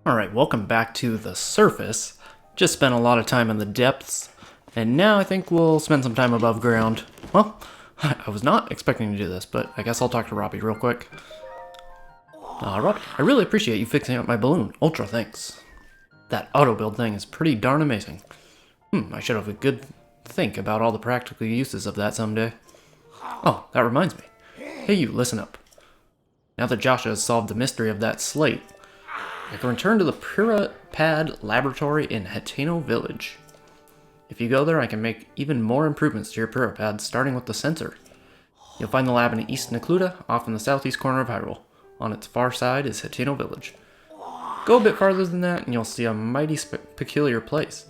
Alright, welcome back to the surface. Just spent a lot of time in the depths, and now I think we'll spend some time above ground. Well, I was not expecting to do this, but I guess I'll talk to Robbie real quick. Robbie, I really appreciate you fixing up my balloon. Ultra thanks. That auto build thing is pretty darn amazing. I should have a good think about all the practical uses of that someday. Oh, that reminds me. Hey you, listen up. Now that Joshua has solved the mystery of that slate, I can return to the Pad laboratory in Hateno Village. If you go there, I can make even more improvements to your Pad, starting with the sensor. You'll find the lab in East Necluda, off in the southeast corner of Hyrule. On its far side is Hateno Village. Go a bit farther than that, and you'll see a mighty peculiar place.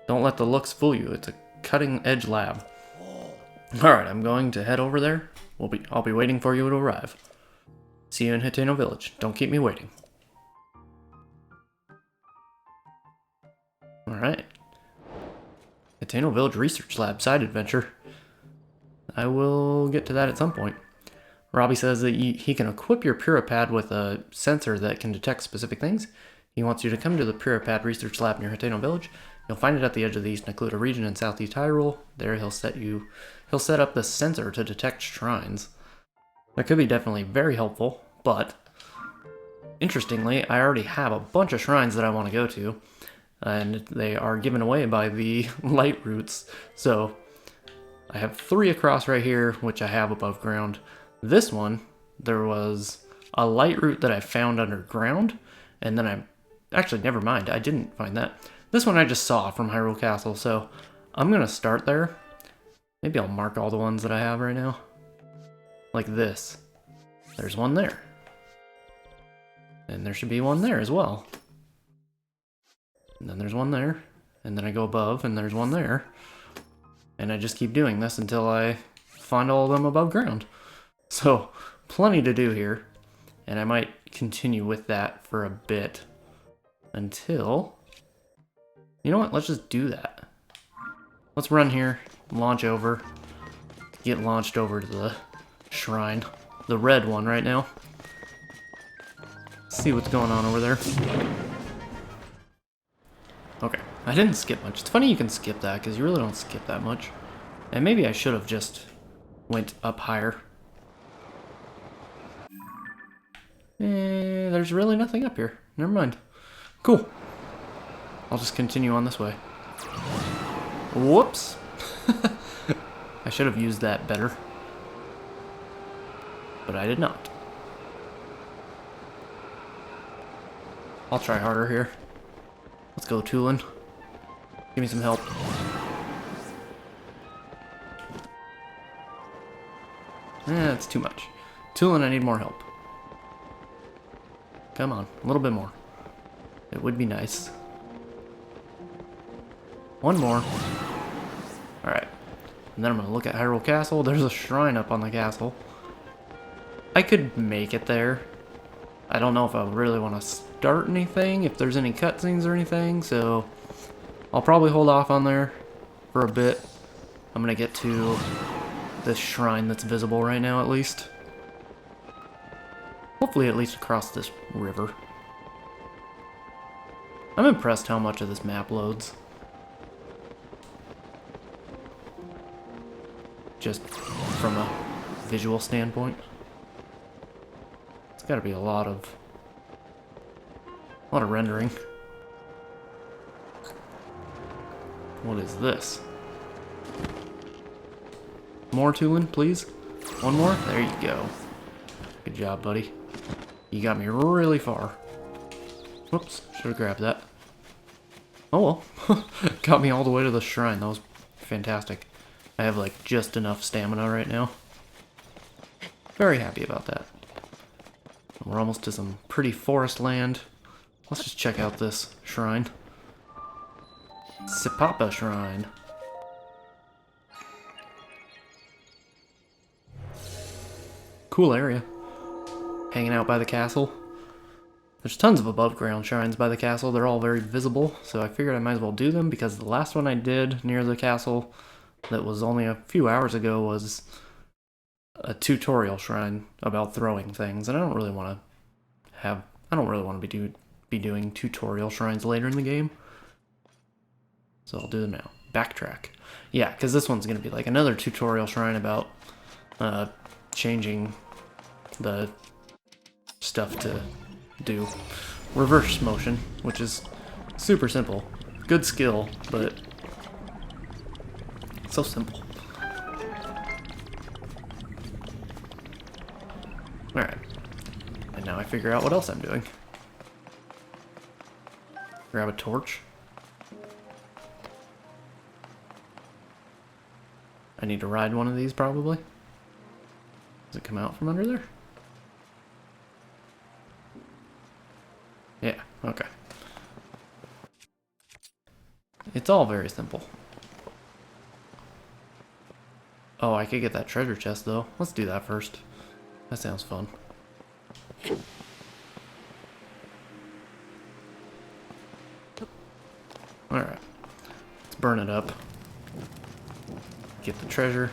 Don't let the looks fool you, it's a cutting-edge lab. Alright, I'm going to head over there. I'll be waiting for you to arrive. See you in Hateno Village. Don't keep me waiting. Alright. Hateno Village Research Lab side adventure. I will get to that at some point. Robbie says that he can equip your Pad with a sensor that can detect specific things. He wants you to come to the Pad Research Lab near Hateno Village. You'll find it at the edge of the East Necluda region in southeast Hyrule. There he'll set up the sensor to detect shrines. That could be definitely very helpful, but interestingly, I already have a bunch of shrines that I want to go to, and they are given away by the light routes. So I have 3 across right here, which I have above ground. This one, there was a light route that I found underground, and then actually, never mind, I didn't find that. This one I just saw from Hyrule Castle, so I'm gonna start there. Maybe I'll mark all the ones that I have right now. Like this. There's one there. And there should be one there as well. And then there's one there. And then I go above, and there's one there. And I just keep doing this until I find all of them above ground. So, plenty to do here. And I might continue with that for a bit. Until... You know what? Let's just do that. Let's run here, launch over, get launched over to the shrine. The red one right now. See what's going on over there. Okay, I didn't skip much. It's funny you can skip that, because you really don't skip that much. And maybe I should have just went up higher. There's really nothing up here. Never mind. Cool. I'll just continue on this way. Whoops. I should have used that better. But I did not. I'll try harder here. Let's go, Tulin. Give me some help. That's too much. Tulin, I need more help. Come on, a little bit more. It would be nice. One more. Alright. And then I'm going to look at Hyrule Castle. There's a shrine up on the castle. I could make it there. I don't know if I really want to start anything, if there's any cutscenes or anything, so I'll probably hold off on there for a bit. I'm going to get to this shrine that's visible right now, at least. Hopefully at least across this river. I'm impressed how much of this map loads. Just from a visual standpoint. It's gotta be a lot of rendering. What is this? More Tulin, please? One more? There you go. Good job, buddy. You got me really far. Whoops, should have grabbed that. Oh well. Got me all the way to the shrine. That was fantastic. I have like just enough stamina right now. Very happy about that. We're almost to some pretty forest land. Let's just check out this shrine. Sipapa Shrine. Cool area. Hanging out by the castle. There's tons of above ground shrines by the castle. They're all very visible, so I figured I might as well do them because the last one I did near the castle that was only a few hours ago was a tutorial shrine about throwing things, and I don't really want to have I don't really want to be doing tutorial shrines later in the game. So I'll do them now. Backtrack. Yeah, because this one's going to be like another tutorial shrine about changing the stuff to do reverse motion, which is super simple. Good skill, but so simple. Alright. And now I figure out what else I'm doing. Grab a torch. I need to ride one of these probably. Does it come out from under there? Yeah, okay. It's all very simple. Oh, I could get that treasure chest though. Let's do that first. That sounds fun. Alright. Let's burn it up. Get the treasure.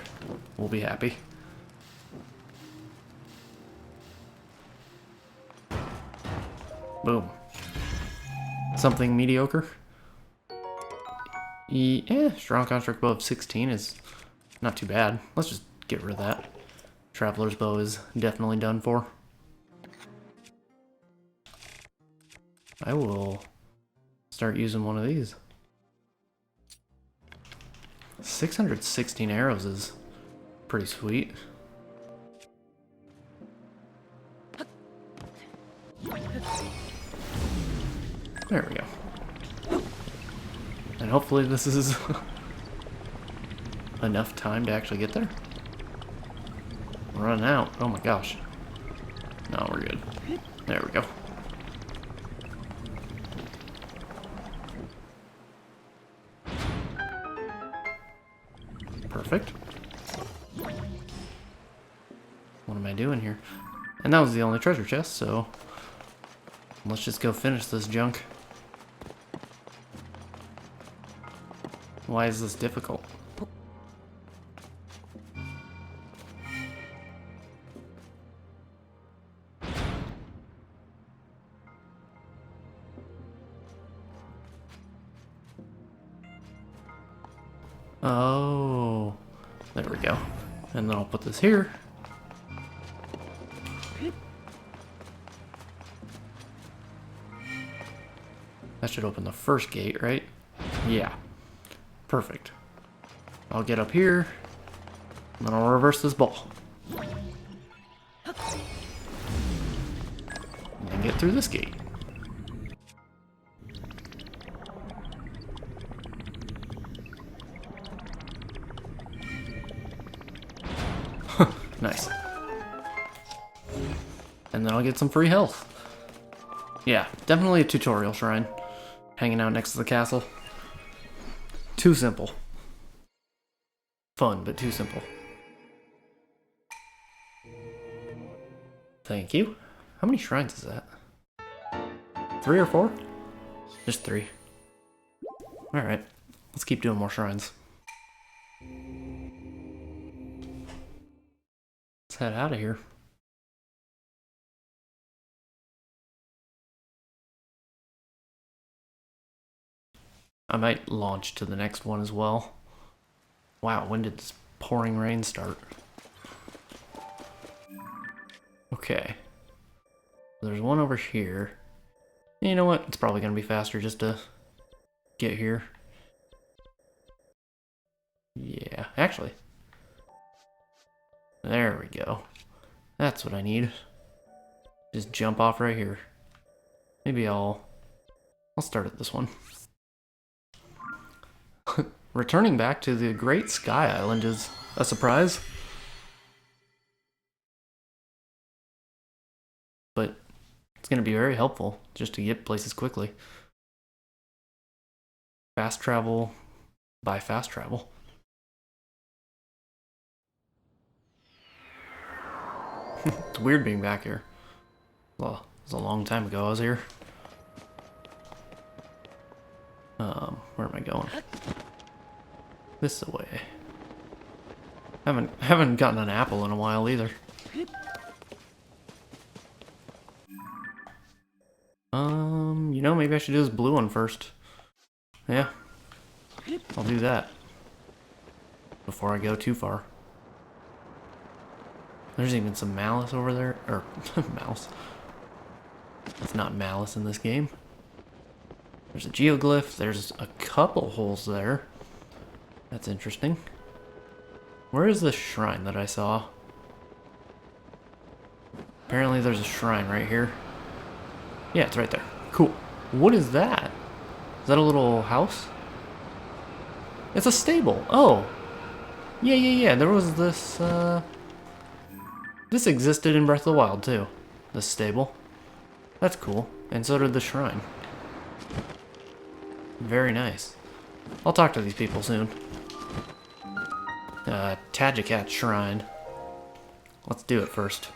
We'll be happy. Boom. Something mediocre. Yeah, strong construct above 16 is not too bad. Let's just get rid of that. Traveler's bow is definitely done for. I will start using one of these. 616 arrows is pretty sweet. There we go. And hopefully this is enough time to actually get there. We're running out. Oh my gosh. No, we're good. There we go. Perfect. What am I doing here? And that was the only treasure chest, so let's just go finish this junk. Why is this difficult? Oh, there we go. And then I'll put this here. That should open the first gate, right? Yeah. Perfect. I'll get up here, and then I'll reverse this ball. And then get through this gate. Nice. And then I'll get some free health. Yeah, definitely a tutorial shrine. Hanging out next to the castle. Too simple. Fun, but too simple. Thank you. How many shrines is that? 3 or 4? Just 3. Alright, let's keep doing more shrines. Let's head out of here. I might launch to the next one as well. Wow, when did this pouring rain start? Okay. There's one over here. You know what? It's probably going to be faster just to get here. Yeah, actually. There we go. That's what I need. Just jump off right here. Maybe I'll start at this one. Returning back to the Great Sky Island is a surprise. But it's going to be very helpful just to get places quickly. Fast travel by fast travel. It's weird being back here. Well, it was a long time ago I was here. Where am I going? This way. Haven't gotten an apple in a while either. You know, maybe I should do this blue one first. Yeah, I'll do that before I go too far. There's even some malice over there, or mouse. It's not malice in this game. There's a geoglyph. There's a couple holes there. That's interesting. Where is the shrine that I saw? Apparently there's a shrine right here. Yeah, it's right there. Cool. What is that? Is that a little house? It's a stable. Oh. Yeah. There was this, This existed in Breath of the Wild, too. This stable. That's cool. And so did the shrine. Very nice. I'll talk to these people soon. Tajikat Shrine. Let's do it first.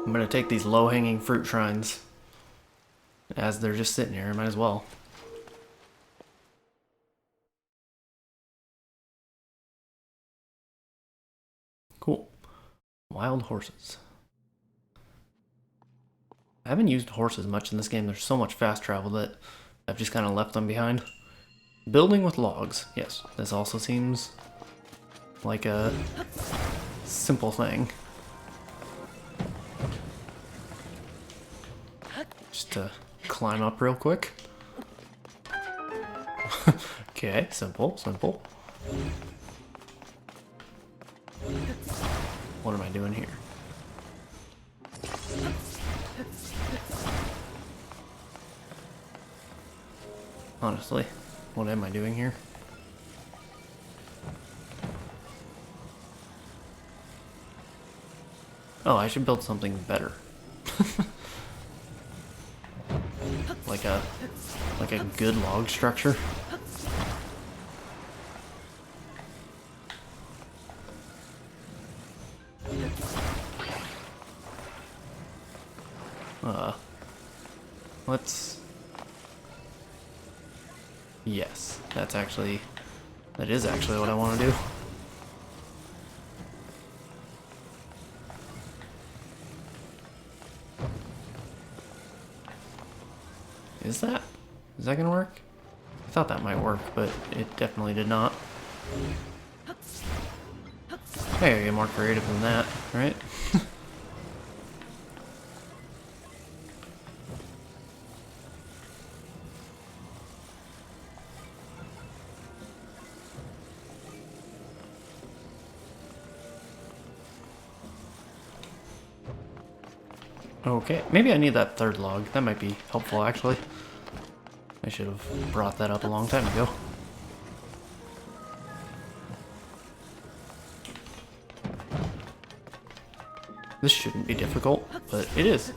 I'm gonna take these low-hanging fruit shrines. As they're just sitting here, might as well. Cool. Wild horses. I haven't used horses much in this game. There's so much fast travel that I've just kind of left them behind. Building with logs. Yes, this also seems like a simple thing. Just to climb up real quick. Okay, simple. What am I doing here? Honestly, what am I doing here? Oh, I should build something better. like a good log structure. Let's... Yes, that is actually what I want to do. Is that gonna work? I thought that might work, but it definitely did not. Hey, I gotta get more creative than that, right? Okay, maybe I need that third log. That might be helpful, actually. I should have brought that up a long time ago. This shouldn't be difficult, but it is.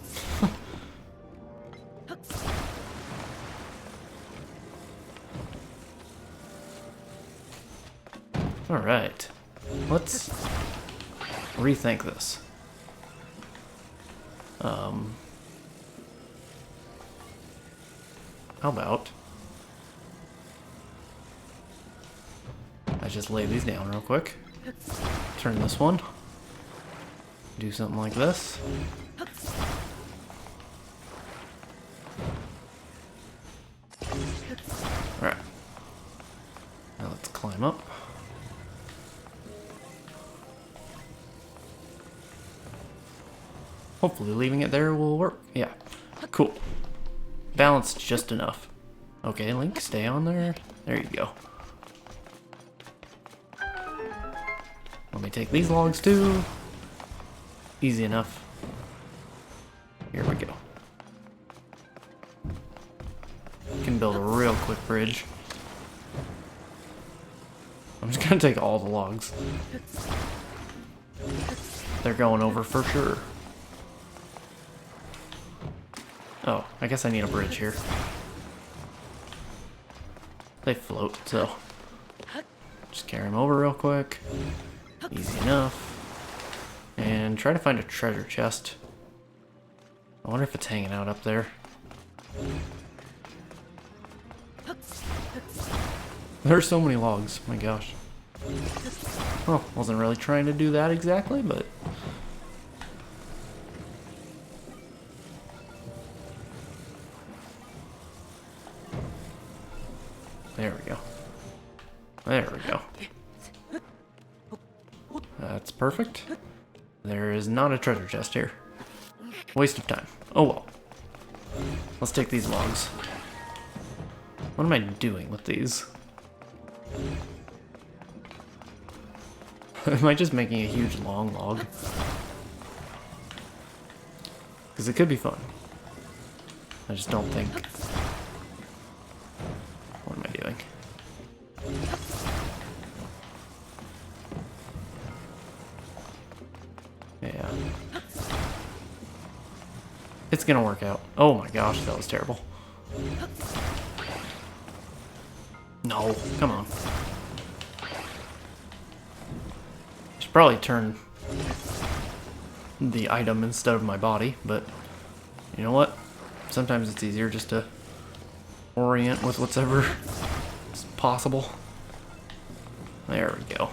Alright, let's rethink this. How about I just lay these down real quick, turn this one, do something like this. Alright, now let's climb up. Hopefully leaving it there will work. Yeah, cool. Balanced just enough. Okay, Link, stay on there. There you go. Let me take these logs too. Easy enough. Here we go. Can build a real quick bridge. I'm just gonna take all the logs. They're going over for sure. Oh, I guess I need a bridge here. They float, so just carry them over real quick. Easy enough. And try to find a treasure chest. I wonder if it's hanging out up there. There are so many logs, my gosh. Well, wasn't really trying to do that exactly, but There we go. There we go. That's perfect. There is not a treasure chest here. Waste of time. Oh well. Let's take these logs. What am I doing with these? Am I just making a huge long log? Because it could be fun. I just don't think... What am I doing? Yeah. It's gonna work out. Oh my gosh, that was terrible. No, come on. Should probably turn the item instead of my body, but you know what? Sometimes it's easier just to orient with whatever is possible. There we go.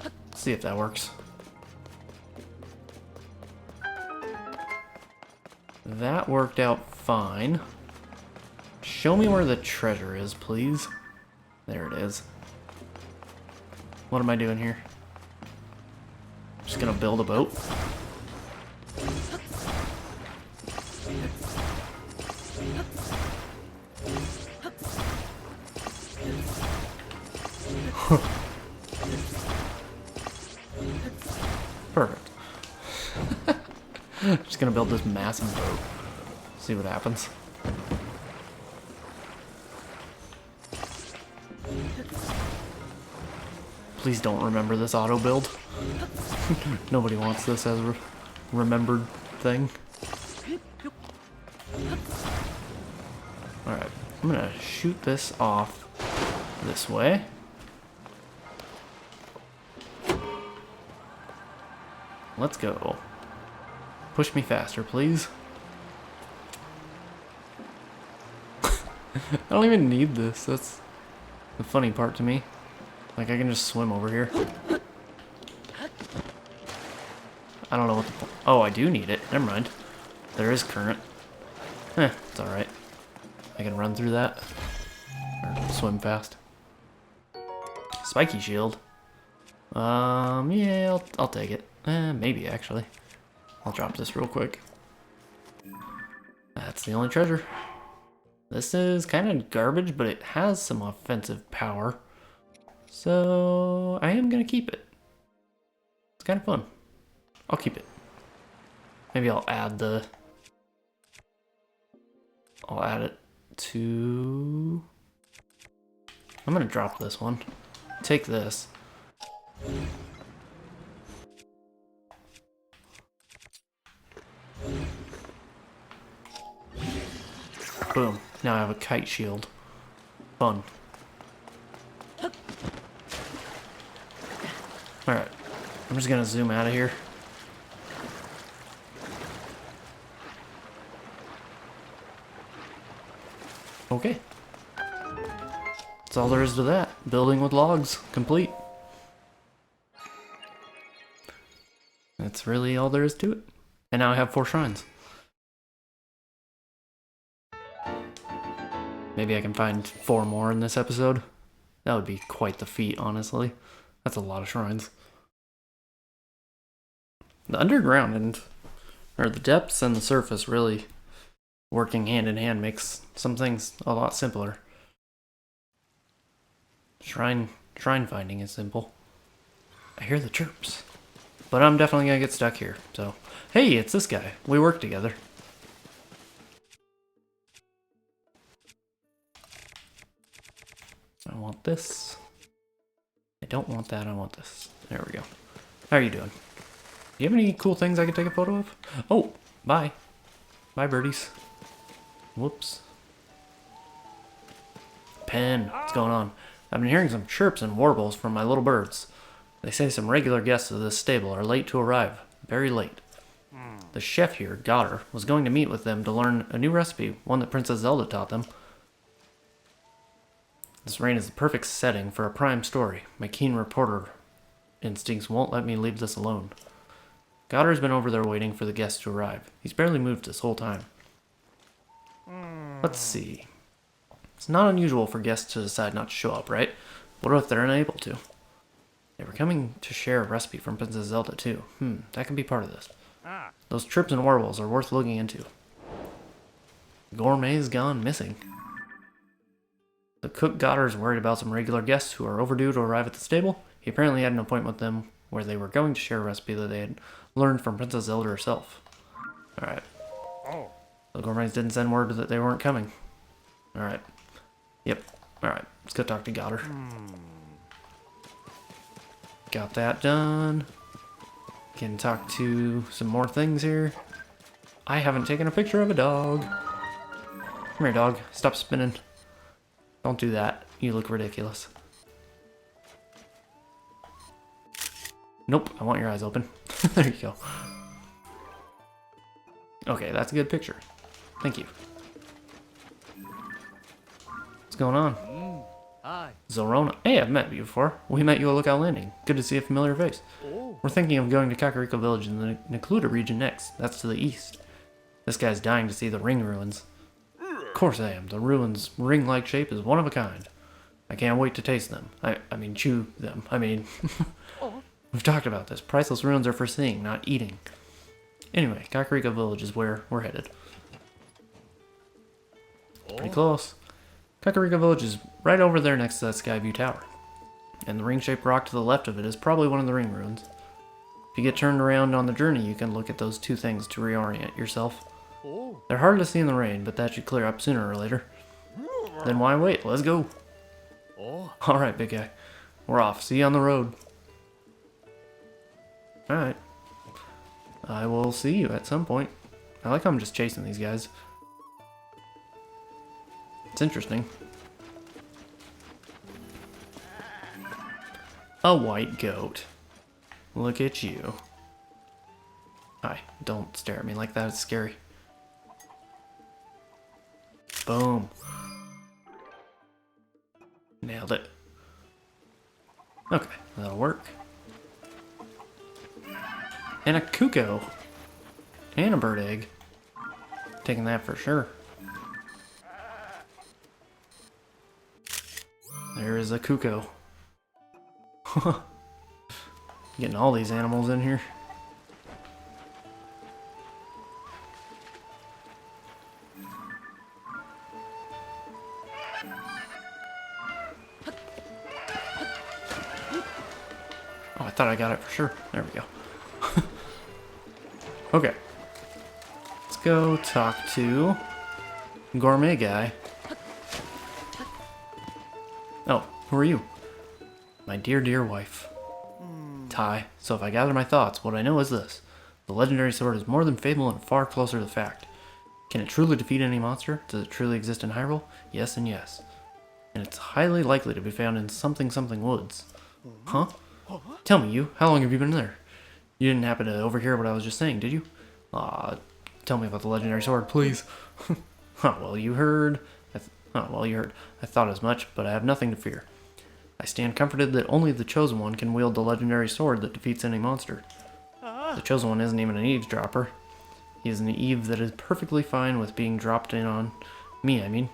Let's see if that works. That worked out fine. Show me where the treasure is, please. There it is. What am I doing here? Just gonna build a boat. Perfect. Just gonna build this massive boat. See what happens. Please don't remember this auto build. Nobody wants this as a remembered thing. Alright, I'm gonna shoot this off this way. Let's go. Push me faster, please. I don't even need this. That's the funny part to me. Like, I can just swim over here. I don't know what the point. Oh, I do need it. Never mind. There is current. It's alright. I can run through that. Or swim fast. Spiky shield. Yeah, I'll take it. Maybe, actually. I'll drop this real quick. That's the only treasure. This is kind of garbage, but it has some offensive power. So, I am going to keep it. It's kind of fun. I'll keep it. Maybe I'll add the... I'll add it to... I'm going to drop this one. Take this. Boom. Now I have a kite shield. Fun. Alright. I'm just gonna zoom out of here. Okay. That's all there is to that. Building with logs. Complete. That's really all there is to it. And now I have 4 shrines. Maybe I can find 4 more in this episode. That would be quite the feat, honestly. That's a lot of shrines. The underground or the depths and the surface really working hand in hand makes some things a lot simpler. Shrine finding is simple. I hear the chirps. But I'm definitely gonna get stuck here, so... Hey, it's this guy. We work together. I want this. I don't want that, I want this. There we go. How are you doing? Do you have any cool things I can take a photo of? Oh, bye. Bye, birdies. Whoops. Pen, what's going on? I've been hearing some chirps and warbles from my little birds. They say some regular guests of this stable are late to arrive. Very late. The chef here, Goddard, was going to meet with them to learn a new recipe, one that Princess Zelda taught them. This rain is the perfect setting for a prime story. My keen reporter instincts won't let me leave this alone. Goddard's been over there waiting for the guests to arrive. He's barely moved this whole time. Let's see. It's not unusual for guests to decide not to show up, right? What if they're unable to? They were coming to share a recipe from Princess Zelda, too. That could be part of this. Those trips and warbles are worth looking into. Gourmet's gone missing. The cook Godder's worried about some regular guests who are overdue to arrive at the stable. He apparently had an appointment with them where they were going to share a recipe that they had learned from Princess Zelda herself. Alright. The Gourmets didn't send word that they weren't coming. Alright. Yep. Alright. Let's go talk to Godder. Got that done. Can talk to some more things here. I haven't taken a picture of a dog. Come here, dog. Stop spinning. Don't do that. You look ridiculous. Nope. I want your eyes open. There you go. Okay, that's a good picture. Thank you. What's going on? Hi. Zorona. Hey, I've met you before. We met you at Lookout Landing. Good to see a familiar face. We're thinking of going to Kakariko Village in the Necluda region next. That's to the east. This guy's dying to see the ring ruins. Of course I am. The ruins' ring-like shape is one of a kind. I can't wait to taste them. I mean, chew them. We've talked about this. Priceless ruins are for seeing, not eating. Anyway, Kakariko Village is where we're headed. Pretty close. Kakariko Village is right over there next to that Skyview Tower. And the ring-shaped rock to the left of it is probably one of the ring ruins. If you get turned around on the journey, you can look at those two things to reorient yourself. They're hard to see in the rain, but that should clear up sooner or later. Then why wait? Let's go. Alright, big guy. We're off. See you on the road. Alright. I will see you at some point. I like how I'm just chasing these guys. It's interesting. A white goat. Look at you. Hi, don't stare at me like that, it's scary. Boom. Nailed it. Okay, that'll work. And a cuckoo. And a bird egg. Taking that for sure. There is a cuckoo. Getting all these animals in here. Oh, I thought I got it for sure. There we go. Okay. Let's go talk to Gourmet Guy. Oh, who are you? My dear, dear wife. Tai. So if I gather my thoughts, what I know is this. The legendary sword is more than fable and far closer to fact. Can it truly defeat any monster? Does it truly exist in Hyrule? Yes and yes. And it's highly likely to be found in something woods. Huh? Tell me, you. How long have you been there? You didn't happen to overhear what I was just saying, did you? Tell me about the legendary sword, please. Well, you heard. I thought as much, but I have nothing to fear. I stand comforted that only the Chosen One can wield the legendary sword that defeats any monster. The Chosen One isn't even an eavesdropper. He is an Eve that is perfectly fine with being dropped in on me, I mean.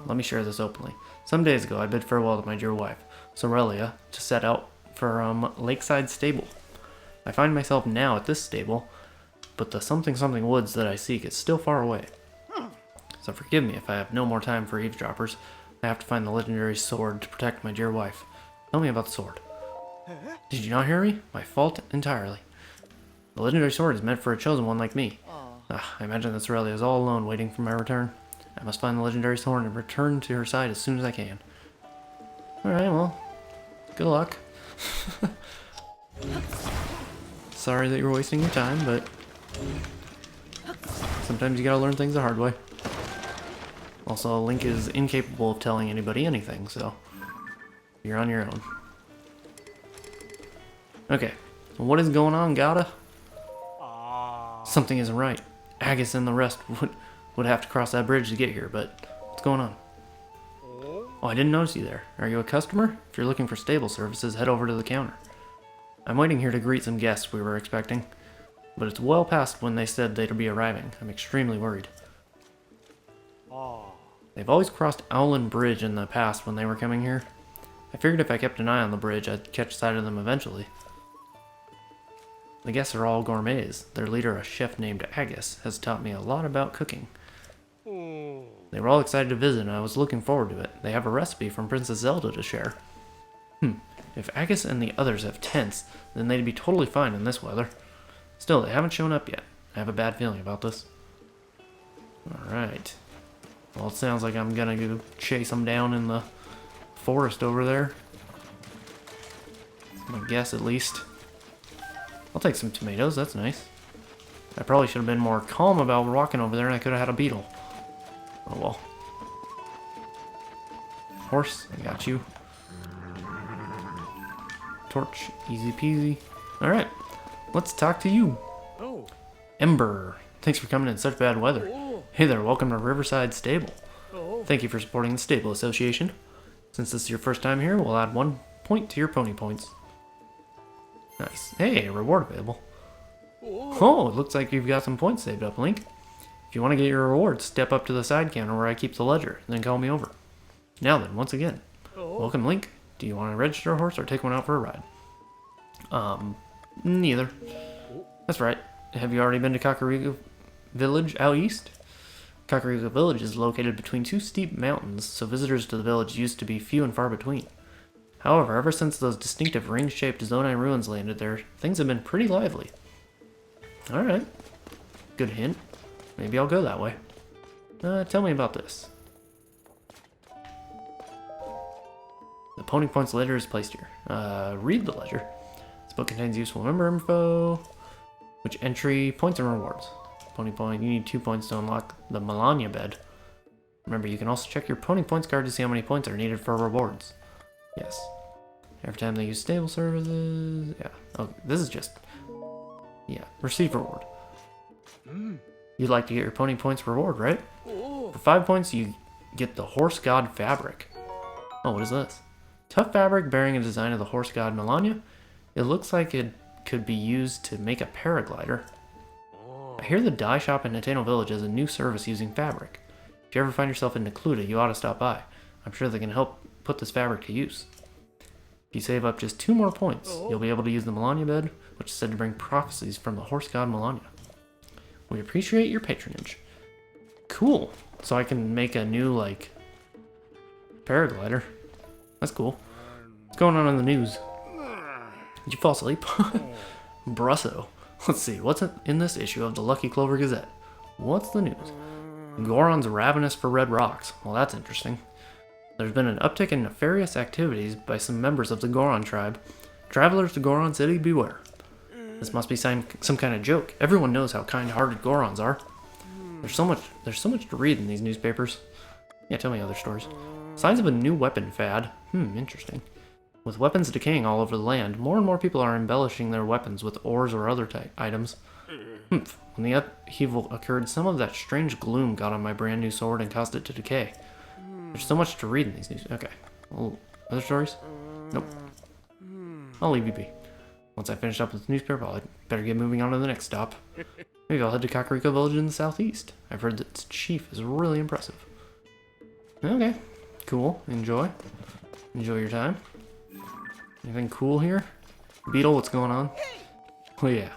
Let me share this openly. Some days ago, I bid farewell to my dear wife, Sorelia, to set out for Lakeside Stable. I find myself now at this stable, but the something woods that I seek is still far away. So forgive me if I have no more time for eavesdroppers. I have to find the legendary sword to protect my dear wife. Tell me about the sword. Did you not hear me? My fault entirely. The legendary sword is meant for a chosen one like me. I imagine that Sorelia is all alone waiting for my return. I must find the legendary sword and return to her side as soon as I can. Alright, well, good luck. Sorry that you're wasting your time, but sometimes you gotta learn things the hard way. Also, Link is incapable of telling anybody anything, so you're on your own. Okay, so what is going on, Gata? Something isn't right. Agus and the rest would have to cross that bridge to get here, but what's going on? Oh, I didn't notice you there. Are you a customer? If you're looking for stable services, head over to the counter. I'm waiting here to greet some guests we were expecting, but it's well past when they said they'd be arriving. I'm extremely worried. They've always crossed Owlin Bridge in the past when they were coming here. I figured if I kept an eye on the bridge, I'd catch sight of them eventually. The guests are all gourmets. Their leader, a chef named Agus, has taught me a lot about cooking. They were all excited to visit, and I was looking forward to it. They have a recipe from Princess Zelda to share. If Agus and the others have tents, then they'd be totally fine in this weather. Still, they haven't shown up yet. I have a bad feeling about this. Alright. Well, it sounds like I'm gonna go chase them down in the forest over there. That's my guess, at least. I'll take some tomatoes, that's nice. I probably should have been more calm about walking over there, and I could have had a beetle. Oh well. Horse, I got you. Torch, easy peasy. Alright, let's talk to you. Oh. Ember, thanks for coming in such bad weather. Oh. Hey there, welcome to Riverside Stable. Oh. Thank you for supporting the Stable Association. Since this is your first time here, we'll add 1 point to your pony points. Nice. Hey, a reward available. Oh, it looks like you've got some points saved up, Link. If you want to get your reward, step up to the side counter where I keep the ledger, then call me over. Now then, once again, welcome, Link. Do you want to register a horse or take one out for a ride? Neither. That's right. Have you already been to Kakariko Village out east? Kakariko Village is located between 2 steep mountains, so visitors to the village used to be few and far between. However, ever since those distinctive ring-shaped Zonai ruins landed there, things have been pretty lively. Alright. Good hint. Maybe I'll go that way. Tell me about this. The pony points ledger is placed here. Read the ledger. This book contains useful member info, which entry, points, and rewards. Pony point, you need 2 points to unlock the Melania bed. Remember, you can also check your pony points card to see how many points are needed for rewards. Yes. Every time they use stable services. Yeah. Oh, this is just. Yeah. Receive reward. You'd like to get your pony points reward, right? For 5 points, you get the Horse God fabric. Oh, what is this? Tough fabric bearing a design of the Horse God Melania. It looks like it could be used to make a paraglider. I hear the dye shop in Natano Village has a new service using fabric. If you ever find yourself in Necluda, you ought to stop by. I'm sure they can help put this fabric to use. If you save up just 2 more points, you'll be able to use the Melania bed, which is said to bring prophecies from the Horse God Melania. We appreciate your patronage. Cool. So I can make a new, like, paraglider. That's cool. What's going on in the news? Did you fall asleep? Brusso. Let's see, what's in this issue of the Lucky Clover Gazette? What's the news? Goron's ravenous for red rocks. Well, that's interesting. There's been an uptick in nefarious activities by some members of the Goron tribe. Travelers to Goron City, beware. This must be some kind of joke. Everyone knows how kind-hearted Gorons are. There's so much to read in these newspapers. Yeah, tell me other stories. Signs of a new weapon fad. Interesting. With weapons decaying all over the land, more and more people are embellishing their weapons with ores or other items. When the upheaval occurred, some of that strange gloom got on my brand new sword and caused it to decay. There's so much to read in these news. Okay. Oh, other stories? Nope. I'll leave you be. Once I finish up with the newspaper, I better get moving on to the next stop. Maybe I'll head to Kakariko Village in the southeast. I've heard that its chief is really impressive. Okay. Cool. Enjoy. Enjoy your time. Anything cool here? Beetle, what's going on? Oh yeah.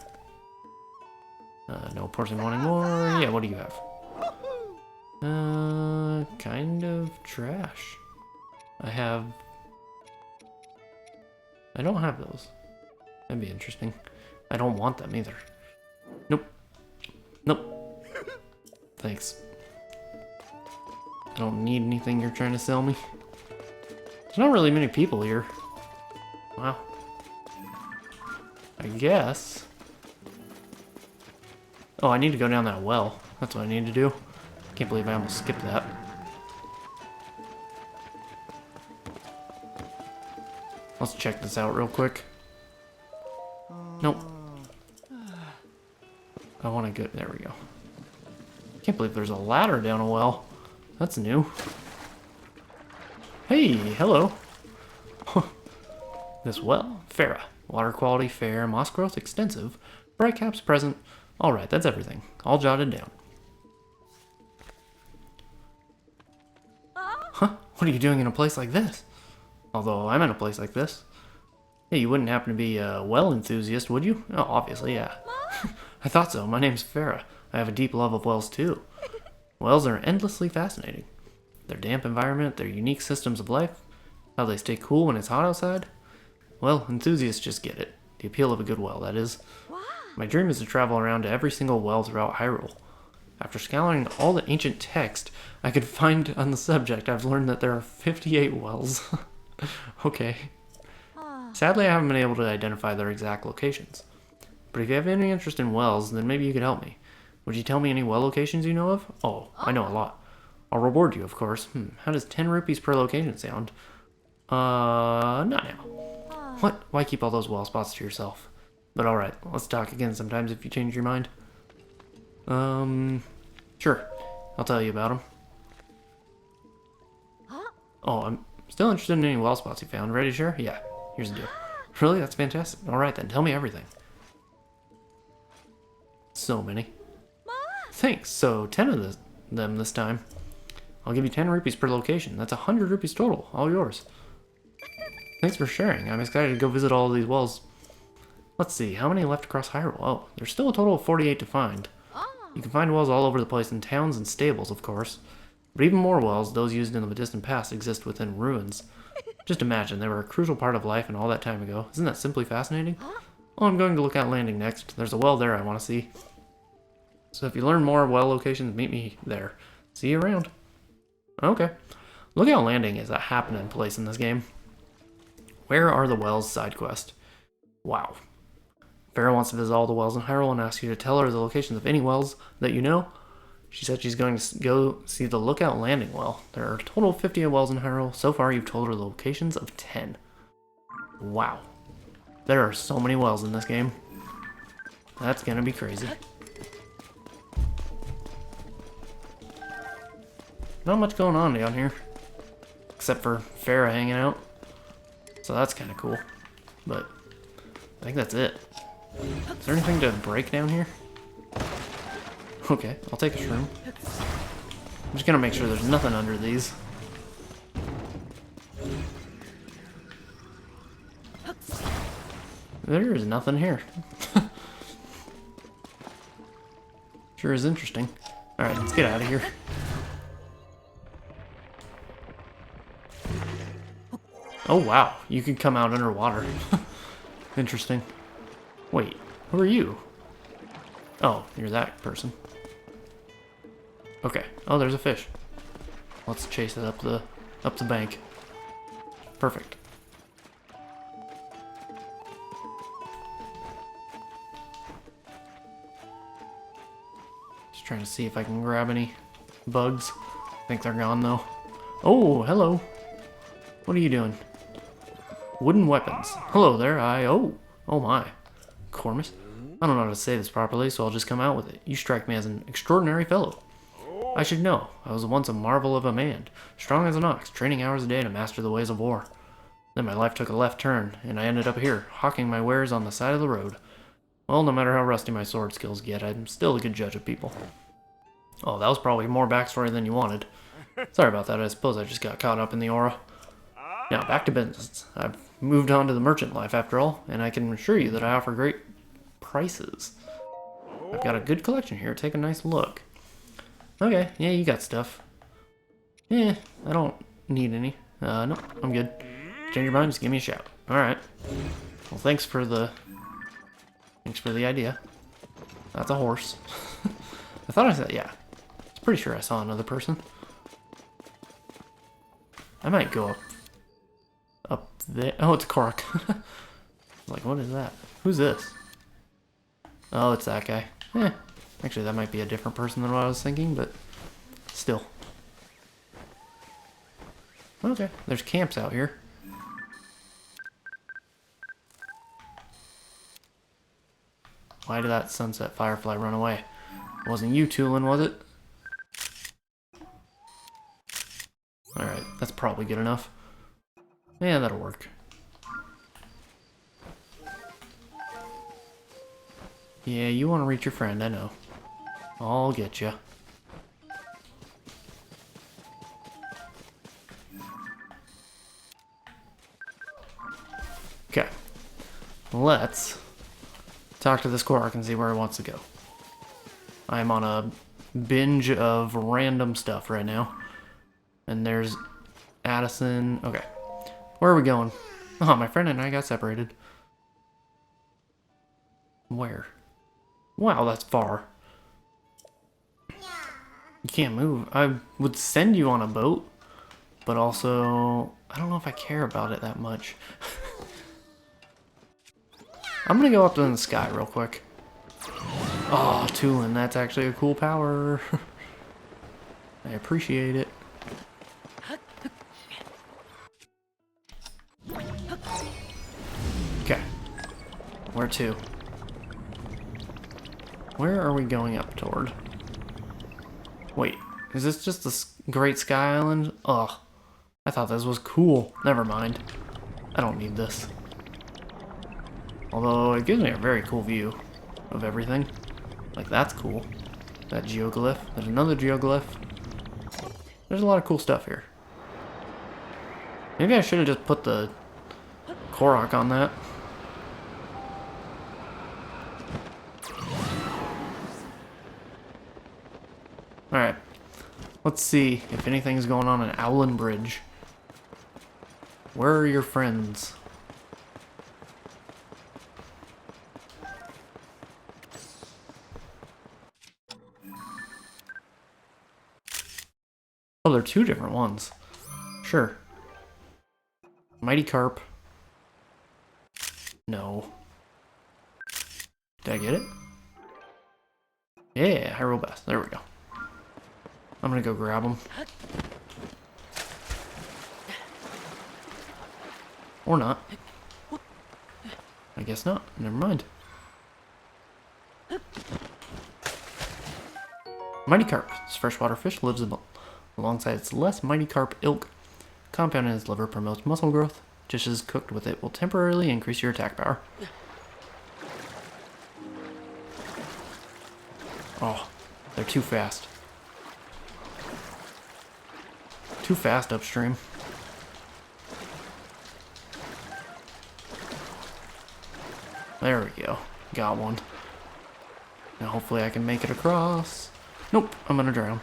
No person wanting more. Yeah, what do you have? Kind of trash. I don't have those. That'd be interesting. I don't want them either. Nope. Nope. Thanks. I don't need anything you're trying to sell me. There's not really many people here. Wow. I guess. Oh, I need to go down that well. That's what I need to do. Can't believe I almost skipped that. Let's check this out real quick. Nope. I want to go. There we go. Can't believe there's a ladder down a well. That's new. Hey, hello. This well, Farah. Water quality fair, moss growth extensive, bright caps present. Alright, that's everything. All jotted down. What are you doing in a place like this? Although I'm in a place like this. Hey, you wouldn't happen to be a well enthusiast, would you? Oh, obviously, yeah. I thought so. My name's Farah. I have a deep love of wells, too. Wells are endlessly fascinating. Their damp environment, their unique systems of life, how they stay cool when it's hot outside. Well, enthusiasts just get it. The appeal of a good well, that is. My dream is to travel around to every single well throughout Hyrule. After scouring all the ancient text I could find on the subject, I've learned that there are 58 wells. Okay. Sadly, I haven't been able to identify their exact locations. But if you have any interest in wells, then maybe you could help me. Would you tell me any well locations you know of? Oh, I know a lot. I'll reward you, of course. How does 10 rupees per location sound? Not now. What? Why keep all those well spots to yourself? But alright, let's talk again sometimes if you change your mind. Sure. I'll tell you about them. Oh, I'm still interested in any well spots you found. Ready to share? Yeah, here's the deal. Really? That's fantastic. Alright then, tell me everything. So many. Thanks. So, 10 of them this time. I'll give you 10 rupees per location. That's 100 rupees total. All yours. Thanks for sharing. I'm excited to go visit all of these wells. Let's see, how many left across Hyrule? Oh, there's still a total of 48 to find. You can find wells all over the place in towns and stables, of course. But even more wells, those used in the distant past, exist within ruins. Just imagine, they were a crucial part of life and all that time ago. Isn't that simply fascinating? Oh, I'm going to Lookout Landing next. There's a well there I want to see. So if you learn more well locations, meet me there. See you around. Okay. Lookout Landing is a happening place in this game. Where are the wells side quest? Wow. Farah wants to visit all the wells in Hyrule and asks you to tell her the locations of any wells that you know. She said she's going to go see the Lookout Landing well. There are a total of 50 wells in Hyrule. So far, you've told her the locations of 10. Wow. There are so many wells in this game. That's gonna be crazy. Not much going on down here. Except for Farah hanging out. So that's kind of cool. But I think that's it. Is there anything to break down here? Okay, I'll take a shroom. I'm just gonna make sure there's nothing under these. There is nothing here. Sure is interesting. Alright, let's get out of here. Oh wow, you can come out underwater. Interesting. Wait, who are you? Oh, you're that person. Okay. Oh, there's a fish. Let's chase it up the bank. Perfect. Just trying to see if I can grab any bugs. I think they're gone though. Oh, hello. What are you doing? Wooden weapons. Hello there. Oh my. Cormus? I don't know how to say this properly, so I'll just come out with it. You strike me as an extraordinary fellow. I should know. I was once a marvel of a man, strong as an ox, training hours a day to master the ways of war. Then my life took a left turn, and I ended up here, hawking my wares on the side of the road. Well, no matter how rusty my sword skills get, I'm still a good judge of people. Oh, that was probably more backstory than you wanted. Sorry about that, I suppose I just got caught up in the aura. Now, back to business. I've moved on to the merchant life after all, and I can assure you that I offer great prices. I've got a good collection here, take a nice look. Okay, yeah, you got stuff. Yeah, I don't need any. No, I'm good. Change your mind, just give me a shout. Alright. Well, thanks for the idea. That's a horse. I thought I said, yeah. I was pretty sure I saw another person. I might go up there. Oh, it's a Korok. Like, what is that? Who's this? Oh, it's that guy. Actually, that might be a different person than what I was thinking, but still. Okay, there's camps out here. Why did that sunset firefly run away? It wasn't you, Tulin, was it? Alright, that's probably good enough. Yeah, that'll work. Yeah, you want to reach your friend, I know. I'll get you. Okay. Let's talk to this Korok and see where he wants to go. I'm on a binge of random stuff right now. And there's Addison. Okay. Where are we going? Oh, my friend and I got separated. Where? Wow, that's far. You can't move. I would send you on a boat, but also, I don't know if I care about it that much. I'm gonna go up in the sky real quick. Oh, Tulin, that's actually a cool power. I appreciate it. Okay. Where to? Where are we going up toward? Wait, is this just the Great Sky Island? Ugh. I thought this was cool. Never mind. I don't need this. Although, it gives me a very cool view of everything. Like, that's cool. That geoglyph. There's another geoglyph. There's a lot of cool stuff here. Maybe I should have just put the Korok on that. Alright. Let's see if anything's going on in Owlin Bridge. Where are your friends? Oh, they're two different ones. Sure. Mighty Carp. No. Did I get it? Yeah, Hyrule Bass. There we go. I'm gonna go grab them. Or not. I guess not. Never mind. Mighty Carp. This freshwater fish lives alongside its less Mighty Carp ilk. Compound in its liver promotes muscle growth. Dishes cooked with it will temporarily increase your attack power. Oh, they're too fast. Too fast upstream. There we go. Got one. Now hopefully I can make it across. Nope, I'm gonna drown.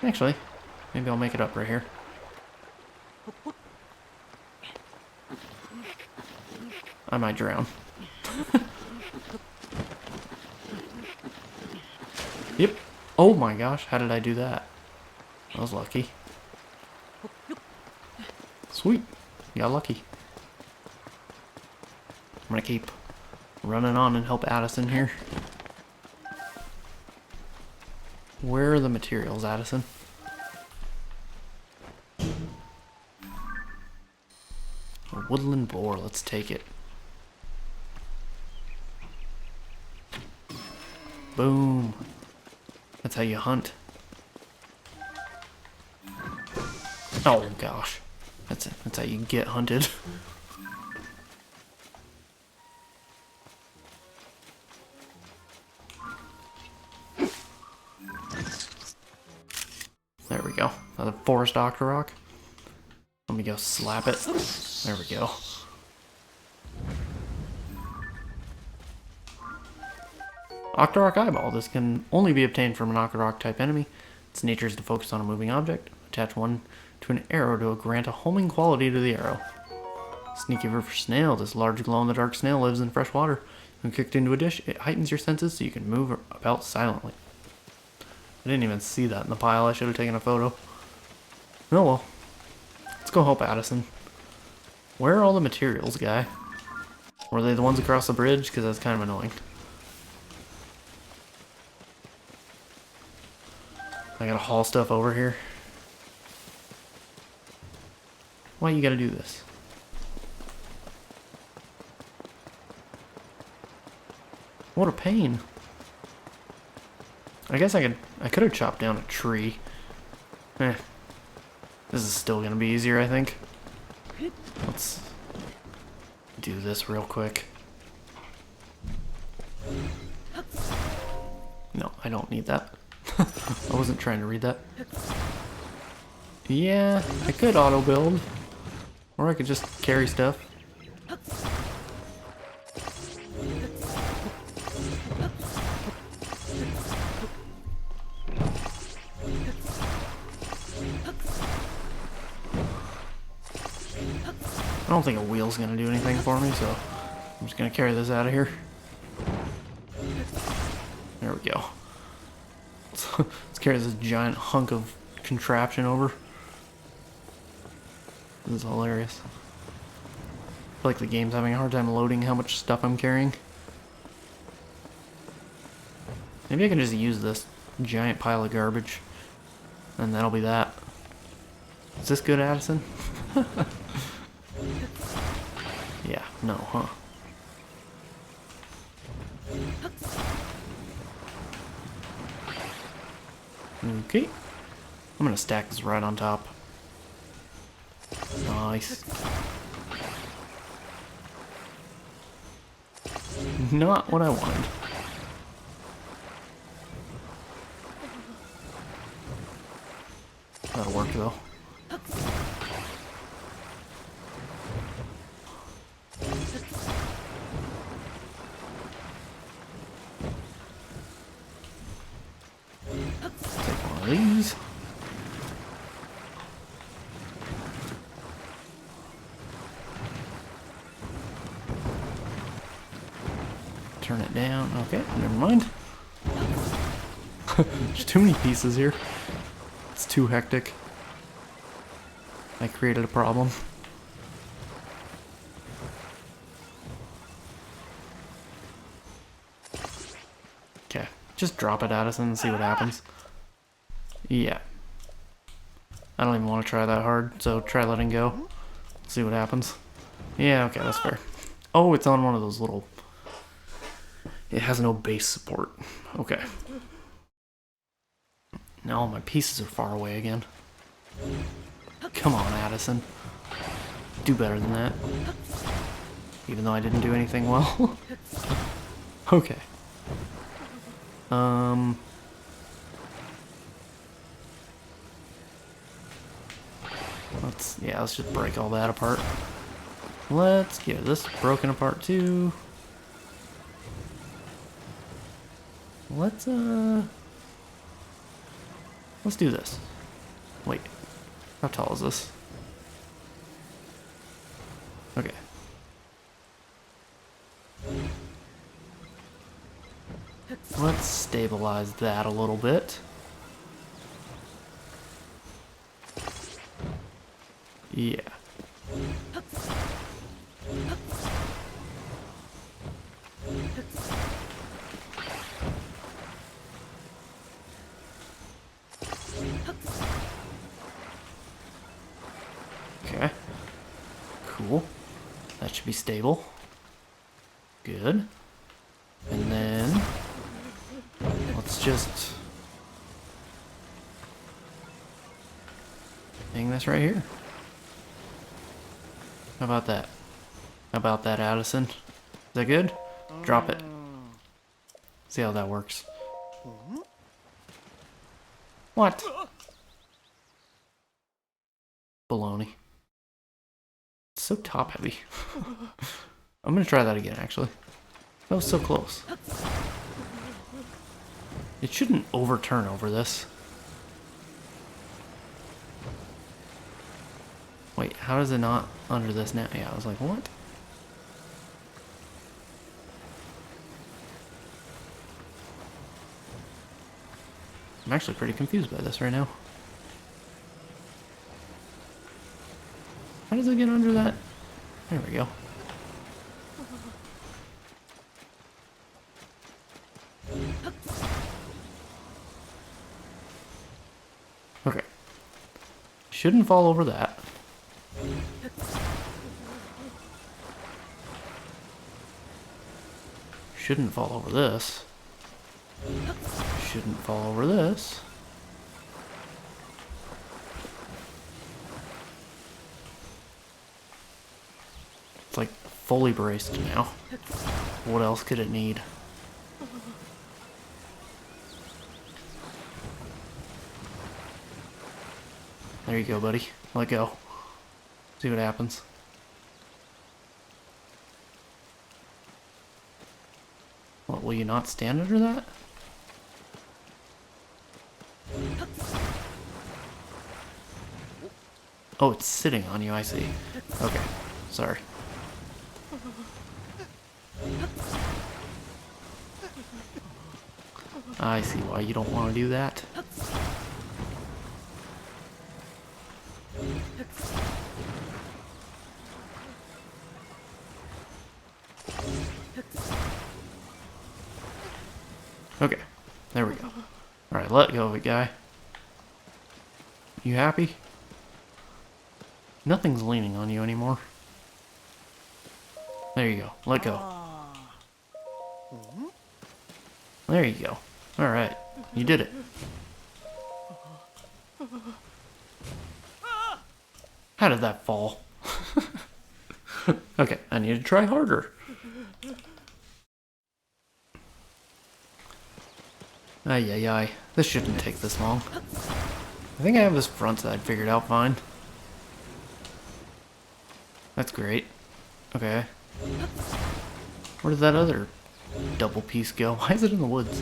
Actually, maybe I'll make it up right here. I might drown. Yep. Oh my gosh, how did I do that? I was lucky. Sweet. Got lucky. I'm gonna keep running on and help Addison here. Where are the materials, Addison? A woodland boar, let's take it. Boom. That's how you hunt. Oh gosh. That's how you get hunted. There we go. Another forest Octorok. Let me go slap it. There we go. Octorok Eyeball. This can only be obtained from an Octorok type enemy. Its nature is to focus on a moving object. Attach one to an arrow to grant a homing quality to the arrow. Sneaky river snail. This large glow-in-the-dark snail lives in fresh water. When cooked into a dish, it heightens your senses so you can move about silently. I didn't even see that in the pile. I should have taken a photo. Oh well. Let's go help Addison. Where are all the materials, guy? Were they the ones across the bridge? Because that's kind of annoying. I gotta haul stuff over here. Why you gotta do this? What a pain. I guess I could have chopped down a tree. Eh. This is still gonna be easier, I think. Let's do this real quick. No, I don't need that. I wasn't trying to read that. Yeah, I could auto build. Or I could just carry stuff. I don't think a wheel's gonna do anything for me, so I'm just gonna carry this out of here. There we go. Let's carry this giant hunk of contraption over. This is hilarious. I feel like the game's having a hard time loading how much stuff I'm carrying. Maybe I can just use this giant pile of garbage, and that'll be that. Is this good, Addison? Yeah, no, huh? Okay. I'm gonna stack this right on top. Nice. Not what I wanted. That'll work though. Take one of these. Turn it down. Okay, never mind. There's too many pieces here. It's too hectic. I created a problem. Okay, just drop it, Addison, and see what happens. Yeah. I don't even want to try that hard, so try letting go. See what happens. Yeah, okay, that's fair. Oh, it's on one of those little... It has no base support. Okay. Now all my pieces are far away again. Come on, Addison. Do better than that. Even though I didn't do anything well. Okay. Let's just break all that apart. Let's get this broken apart too. Let's do this. Wait, how tall is this? Okay. Let's stabilize that a little bit. Yeah. Okay. Cool. That should be stable. Good. And then let's just hang this right here. How about that? How about that, Addison? Is that good? Drop it. See how that works. What? Baloney. It's so top heavy. I'm gonna try that again, actually. That was so close. It shouldn't overturn over this. Wait, how does it not under this now? Yeah, I was like, what? I'm actually pretty confused by this right now. How does it get under that? There we go. Okay. Shouldn't fall over that. Shouldn't fall over this. Shouldn't fall over this. It's like fully braced now. What else could it need? There you go, buddy. Let go. See what happens. What, will you not stand under that? Oh, it's sitting on you, I see. Okay. sorry. I see why you don't want to do that. Okay, there we go. Alright, let go of it, guy. You happy? Nothing's leaning on you anymore. There you go, let go. There you go. Alright, you did it. How did that fall? Okay, I need to try harder. Ay, ay, ay. This shouldn't take this long. I think I have this front side figured out fine. That's great. Okay. Where did that other double piece go? Why is it in the woods?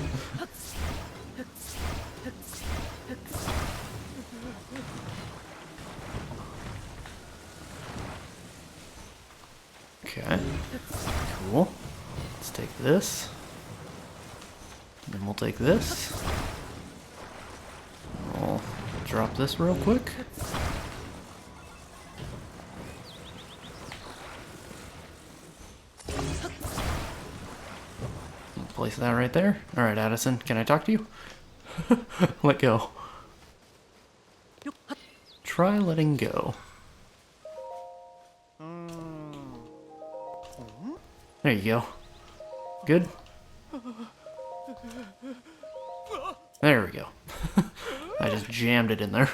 Okay. Cool. Let's take this. Then we'll take this. We'll drop this real quick. Place that right there. Alright, Addison, can I talk to you? Let go. Try letting go. There you go. Good? There we go. I just jammed it in there.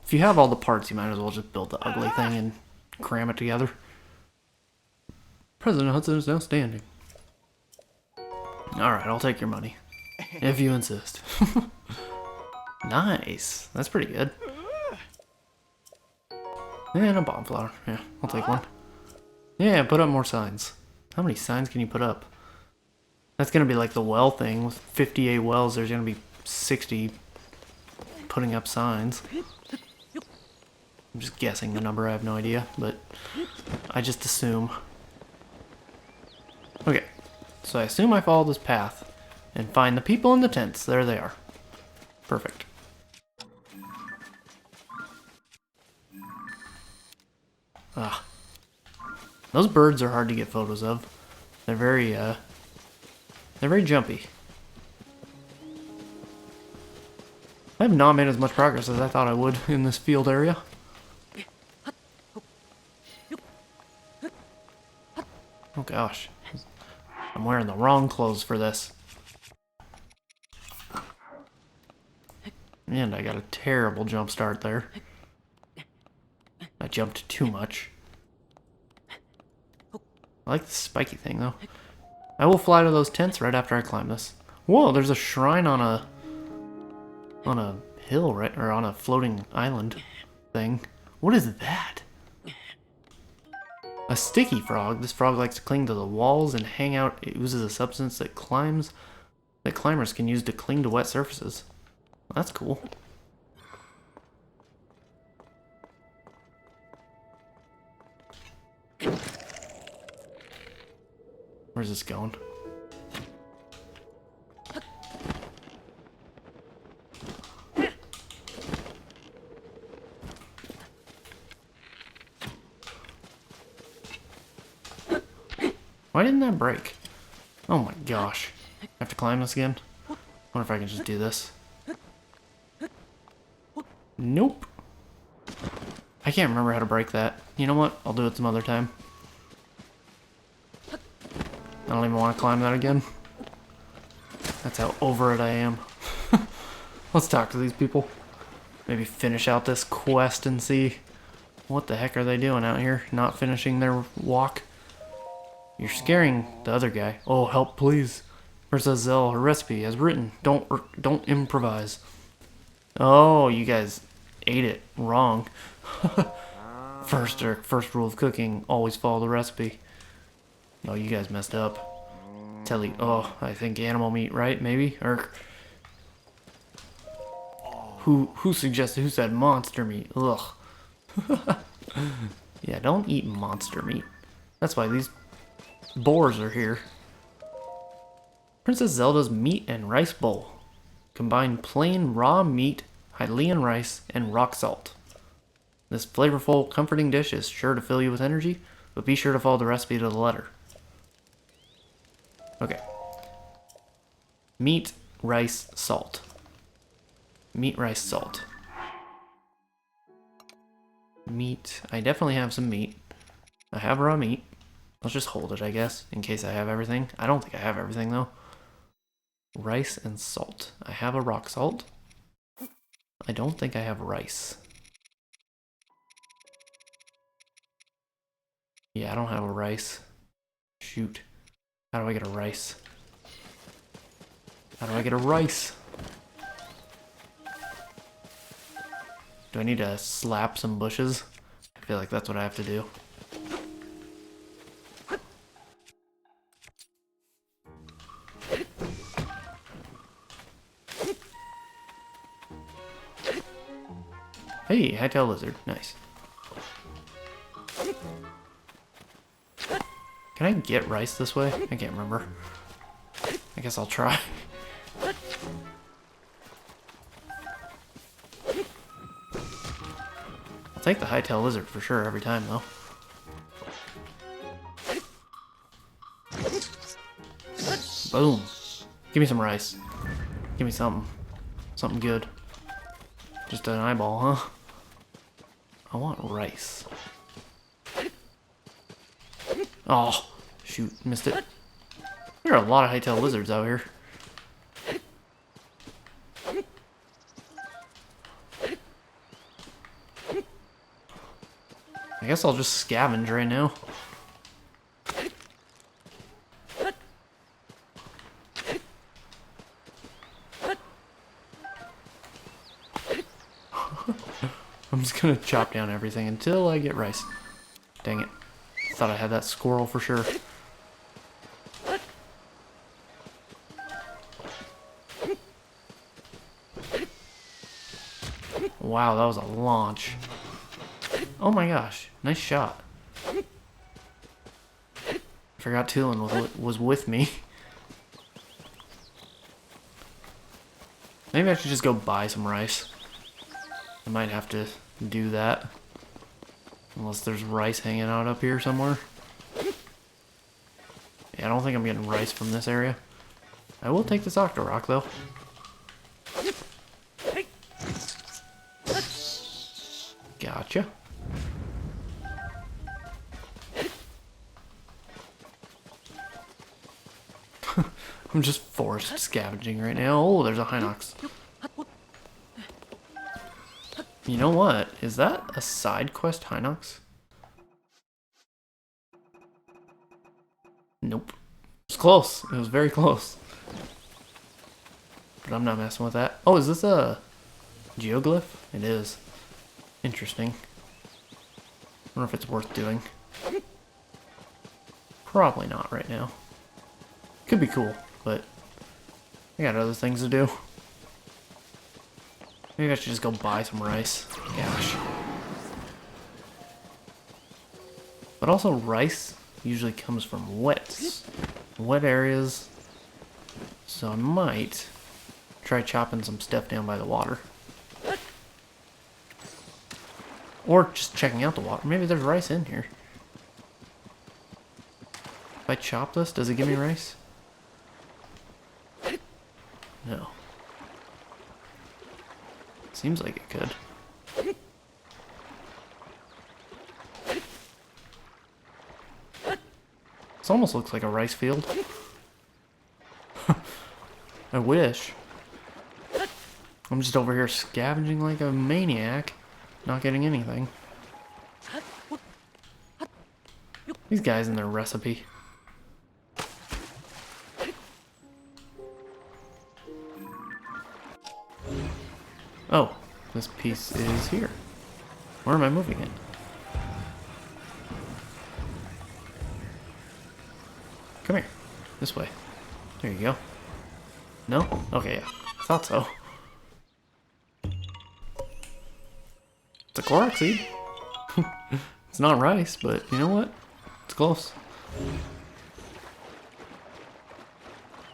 If you have all the parts, you might as well just build the ugly thing and cram it together. President Hudson is now standing. Alright, I'll take your money. If you insist. Nice. That's pretty good. And a bomb flower. Yeah, I'll take one. Yeah, put up more signs. How many signs can you put up? That's gonna be like the well thing. With 58 wells, there's gonna be 60 putting up signs. I'm just guessing the number, I have no idea, but I just assume. Okay, so I assume I follow this path and find the people in the tents. There they are. Perfect. Ah. Those birds are hard to get photos of. They're very jumpy. I have not made as much progress as I thought I would in this field area. Oh gosh. I'm wearing the wrong clothes for this. And I got a terrible jump start there. I jumped too much. I like the spiky thing though. I will fly to those tents right after I climb this. Whoa, there's a shrine on a hill, right? Or on a floating island thing. What is that? A sticky frog. This frog likes to cling to the walls and hang out. It oozes a substance that climbers can use to cling to wet surfaces. Well, that's cool. Where's this going? Why didn't that break? Oh my gosh. I have to climb this again? Wonder if I can just do this. Nope. I can't remember how to break that. You know what? I'll do it some other time. I don't even want to climb that again. That's how over it I am. Let's talk to these people. Maybe finish out this quest and see what the heck are they doing out here, not finishing their walk. You're scaring the other guy. Oh, help please. Versus Zelda, her recipe as written. Don't improvise. Oh, you guys ate it wrong. First rule of cooking, always follow the recipe. Oh, you guys messed up. Oh, I think animal meat, right? Maybe? Or Who suggested? Who said monster meat? Ugh. Yeah, don't eat monster meat. That's why these boars are here. Princess Zelda's meat and rice bowl. Combine plain raw meat, Hylian rice, and rock salt. This flavorful, comforting dish is sure to fill you with energy, but be sure to follow the recipe to the letter. Okay. Meat, rice, salt. Meat, rice, salt. Meat. I definitely have some meat. I have raw meat. Let's just hold it, I guess, in case I have everything. I don't think I have everything, though. Rice and salt. I have a rock salt. I don't think I have rice. Yeah, I don't have a rice. Shoot. How do I get a rice? How do I get a rice? Do I need to slap some bushes? I feel like that's what I have to do. Hey, hightail lizard. Nice. Can I get rice this way? I can't remember. I guess I'll try. I'll take the hightail lizard for sure every time, though. Boom. Give me some rice. Give me something. Something good. Just an eyeball, huh? I want rice. Oh, shoot, missed it. There are a lot of hightail lizards out here. I guess I'll just scavenge right now. I'm just gonna chop down everything until I get rice. Dang it. Thought I had that squirrel for sure. Wow, that was a launch. Oh my gosh, nice shot. I forgot Tulin was with me. Maybe I should just go buy some rice. I might have to do that. Unless there's rice hanging out up here somewhere. Yeah, I don't think I'm getting rice from this area. I will take this Octorock though. Gotcha. I'm just forest scavenging right now. Oh, there's a Hinox. You know what? Is that a side quest Hinox? Nope. It was close. It was very close. But I'm not messing with that. Oh, is this a geoglyph? It is. Interesting. I wonder if it's worth doing. Probably not right now. Could be cool, but I got other things to do. Maybe I should just go buy some rice. Gosh. But also rice usually comes from wet areas. So I might try chopping some stuff down by the water. Or just checking out the water. Maybe there's rice in here. If I chop this, does it give me rice? No. Seems like it could. This almost looks like a rice field. I wish. I'm just over here scavenging like a maniac, not getting anything. These guys and their recipe. Oh, this piece is here. Where am I moving it? Come here. This way. There you go. No? Okay, yeah. Thought so. It's a Korok seed. It's not rice, but you know what? It's close.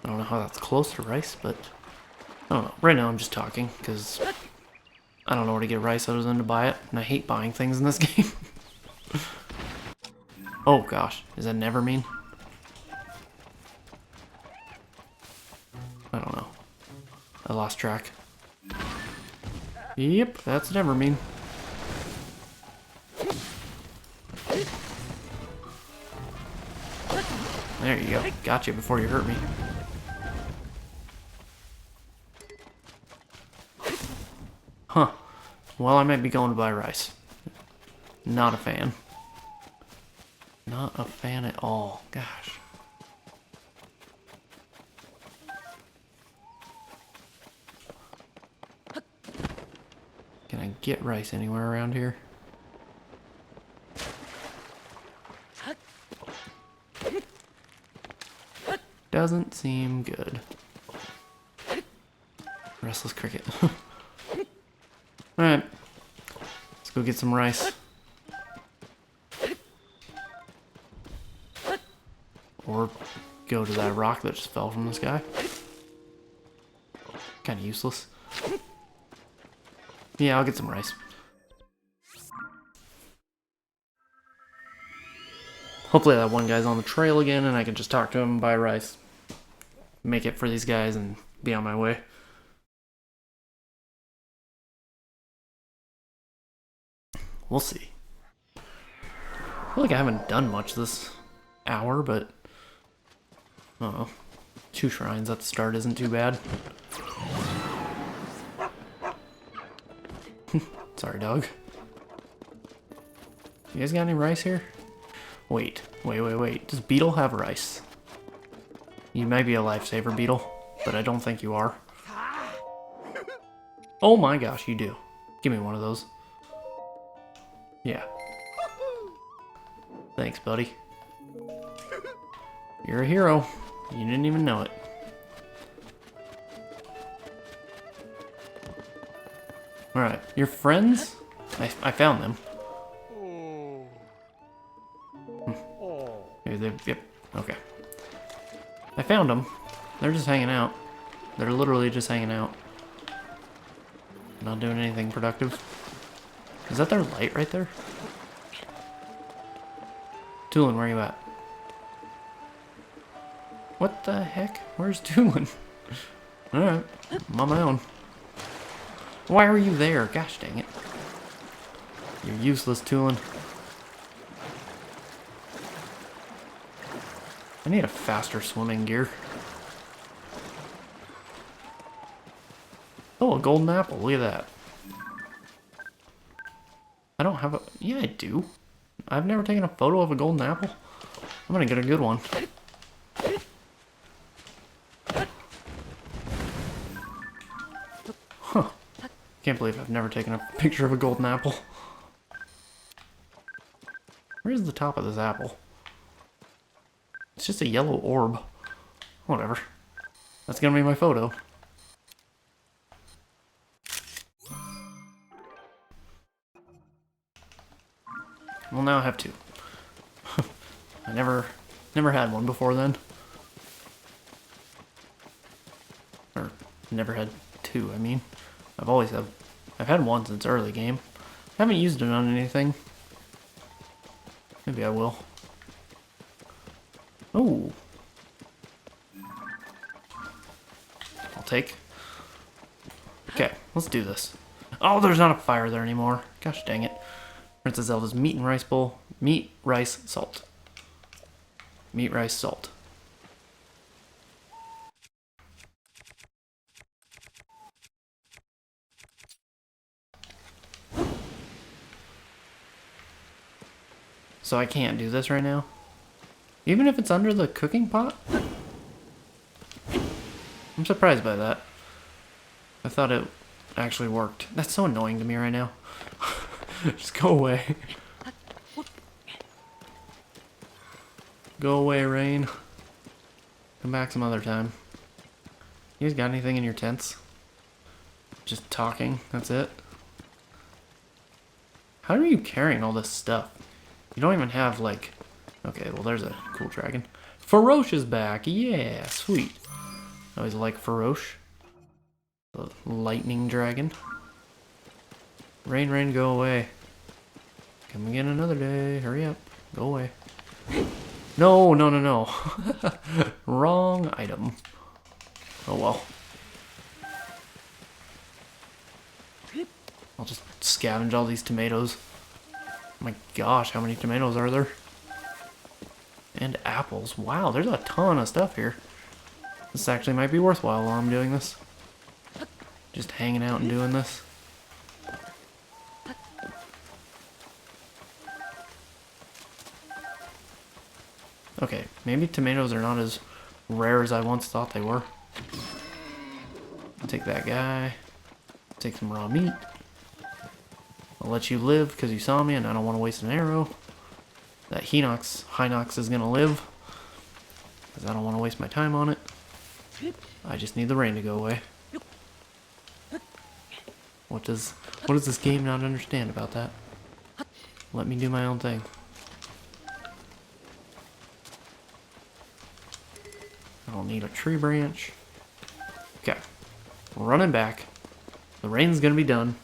I don't know how that's close to rice, but I don't know. Right now I'm just talking because I don't know where to get rice other than to buy it, and I hate buying things in this game. Oh gosh, is that never mean? I don't know. I lost track. Yep, that's never mean. There you go. Got you before you hurt me. Huh. Well, I might be going to buy rice. Not a fan. Not a fan at all. Gosh. Can I get rice anywhere around here? Doesn't seem good. Restless cricket. Alright. Let's go get some rice. Or go to that rock that just fell from the sky. Kind of useless. Yeah, I'll get some rice. Hopefully that one guy's on the trail again and I can just talk to him and buy rice. Make it for these guys and be on my way. We'll see. I feel like I haven't done much this hour, but I don't know. 2 shrines at the start isn't too bad. Sorry, dog. You guys got any rice here? Wait. Does Beetle have rice? You might be a lifesaver, Beetle, but I don't think you are. Oh my gosh, you do. Give me one of those. Yeah. Thanks, buddy. You're a hero. You didn't even know it. Alright, your friends? I found them. Yep, okay. I found them. They're just hanging out. They're literally just hanging out. Not doing anything productive. Is that their light right there? Tulin, where are you at? What the heck? Where's Tulin? Alright, I'm on my own. Why are you there? Gosh dang it. You're useless, Tulin. I need a faster swimming gear. Oh, a golden apple. Look at that. I don't have a... Yeah, I do. I've never taken a photo of a golden apple. I'm gonna get a good one. Huh. Can't believe I've never taken a picture of a golden apple. Where's the top of this apple? It's just a yellow orb. Whatever. That's gonna be my photo. Well, now I have 2. I never had one before then. Or, never had 2, I mean. I've had one since early game. I haven't used it on anything. Maybe I will. Oh. I'll take. Okay, let's do this. Oh, there's not a fire there anymore. Gosh dang it. Princess Zelda's meat and rice bowl. Meat, rice, salt. Meat, rice, salt. So I can't do this right now? Even if it's under the cooking pot? I'm surprised by that. I thought it actually worked. That's so annoying to me right now. Just go away. Go away, Rain. Come back some other time. You guys got anything in your tents? Just talking, that's it? How are you carrying all this stuff? You don't even have, like... Okay, well, there's a cool dragon. Feroche is back. Yeah, sweet. I always like Feroche. The lightning dragon. Rain, rain, go away. Come again another day. Hurry up. Go away. No, no, no, no. Wrong item. Oh well. I'll just scavenge all these tomatoes. My gosh, how many tomatoes are there? And apples. Wow, there's a ton of stuff here. This actually might be worthwhile while I'm doing this. Just hanging out and doing this. Okay, maybe tomatoes are not as rare as I once thought they were. I'll take that guy. Take some raw meat. I'll let you live because you saw me and I don't want to waste an arrow. That Hinox is going to live because I don't want to waste my time on it. I just need the rain to go away. What does this game not understand about that? Let me do my own thing. I don't need a tree branch. Okay. We're running back. The rain's gonna be done.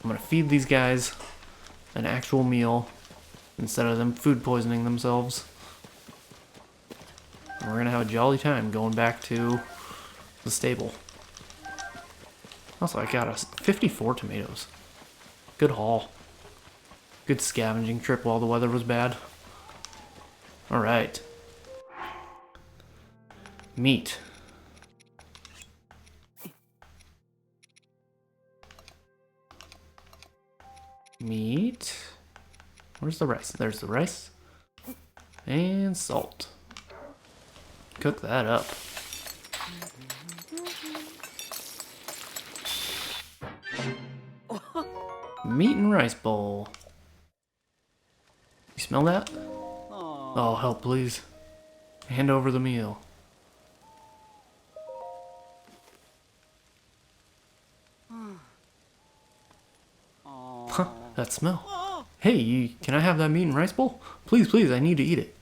I'm gonna feed these guys an actual meal instead of them food poisoning themselves. And we're gonna have a jolly time going back to the stable. Also, I got us 54 tomatoes. Good haul. Good scavenging trip while the weather was bad. Alright. Meat. Meat. Where's the rice? There's the rice. And salt. Cook that up. Meat and rice bowl. You smell that? Oh, help, please. Hand over the meal. Huh, that smell. Hey, can I have that meat and rice bowl? Please, please, I need to eat it.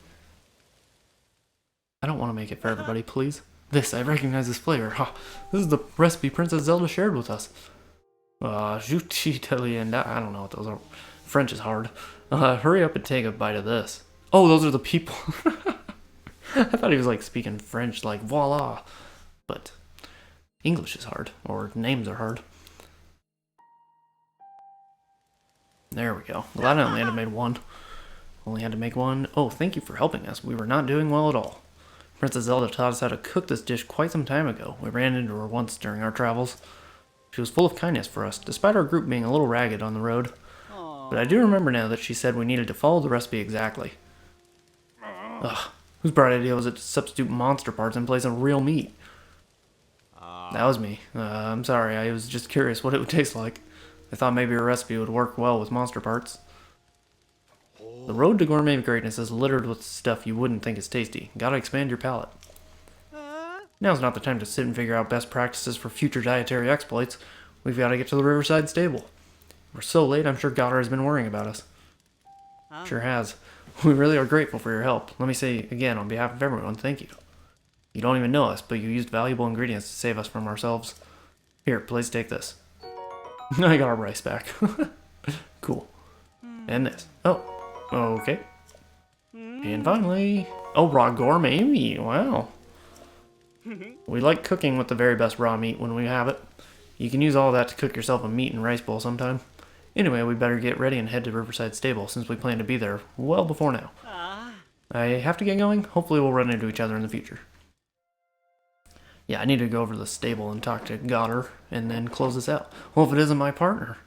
I don't want to make it for everybody, please. I recognize this flavor. Ha, this is the recipe Princess Zelda shared with us. Juti Italien, I don't know what those are. French is hard. Hurry up and take a bite of this. Oh, those are the people. I thought he was like speaking French, like voila. But English is hard, or names are hard. There we go. Glad I only had to make one. Only had to make one. Oh, thank you for helping us. We were not doing well at all. Princess Zelda taught us how to cook this dish quite some time ago. We ran into her once during our travels. She was full of kindness for us, despite our group being a little ragged on the road. But I do remember now that she said we needed to follow the recipe exactly. Ugh, whose bright idea was it to substitute monster parts in place of real meat? That was me. I'm sorry, I was just curious what it would taste like. I thought maybe a recipe would work well with monster parts. The road to gourmet greatness is littered with stuff you wouldn't think is tasty. Gotta expand your palate. Now's not the time to sit and figure out best practices for future dietary exploits. We've got to get to the Riverside stable. We're so late, I'm sure Goddard has been worrying about us. Sure has. We really are grateful for your help. Let me say again, on behalf of everyone, thank you. You don't even know us, but you used valuable ingredients to save us from ourselves. Here, please take this. I got our rice back. Cool. And this. Oh, okay. And finally... Oh, raw gourmet meat. Wow. We like cooking with the very best raw meat when we have it. You can use all that to cook yourself a meat and rice bowl sometime. Anyway, we better get ready and head to Riverside Stable since we plan to be there well before now. I have to get going. Hopefully we'll run into each other in the future. Yeah, I need to go over to the stable and talk to Goddard and then close this out. Well, if it isn't my partner.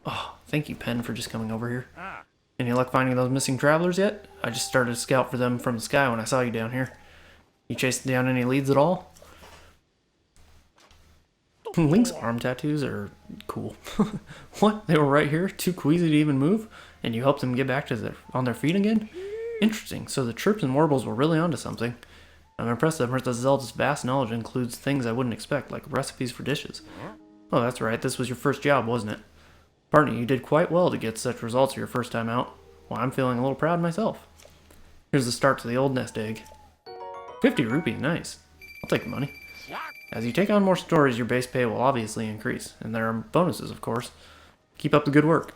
Oh, thank you, Pen, for just coming over here. Any luck finding those missing travelers yet? I just started to scout for them from the sky when I saw you down here. You chased down any leads at all? Link's arm tattoos are cool. What? They were right here? Too queasy to even move? And you helped them get back to on their feet again? Interesting. So the chirps and warbles were really onto something. I'm impressed that Princess Zelda's vast knowledge includes things I wouldn't expect, like recipes for dishes. Oh, that's right. This was your first job, wasn't it? Partner, you did quite well to get such results your first time out. Well, I'm feeling a little proud myself. Here's the start to the old nest egg. 50 rupees, nice. I'll take the money. As you take on more stories, your base pay will obviously increase, and there are bonuses, of course. Keep up the good work.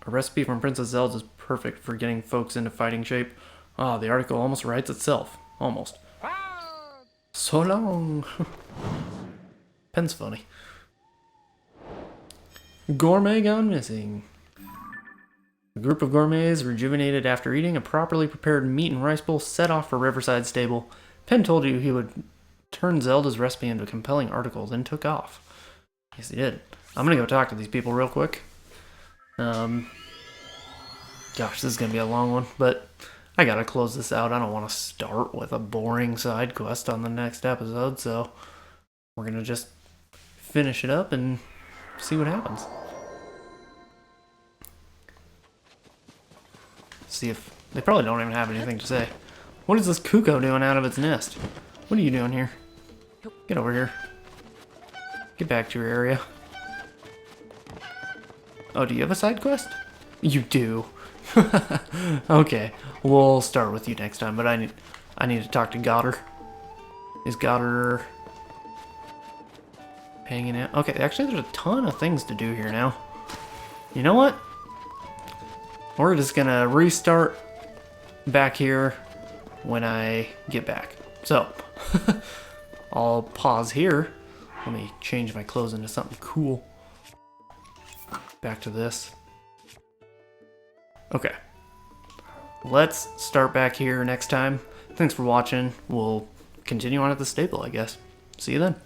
A recipe from Princess Zelda is perfect for getting folks into fighting shape. Ah, the article almost writes itself. Almost. So long. Pen's funny. Gourmet gone missing. A group of gourmets, rejuvenated after eating a properly prepared meat and rice bowl, set off for Riverside stable. Pen told you he would turn Zelda's recipe into a compelling article, then took off. Yes, he did. I'm gonna go talk to these people real quick. Gosh, this is gonna be a long one, but I gotta close this out. I don't want to start with a boring side quest on the next episode, so we're gonna just finish it up and see what happens. See if they probably don't even have anything to say. What is this cuckoo doing out of its nest? What are you doing here? Get over here. Get back to your area. Oh, do you have a side quest? You do. Okay, we'll start with you next time, but I need to talk to Goddard. Is Goddard hanging out? Okay, actually there's a ton of things to do here now. You know what? We're just gonna restart back here when I get back. So, I'll pause here. Let me change my clothes into something cool. Back to this. Okay. Let's start back here next time. Thanks for watching. We'll continue on at the stable, I guess. See you then.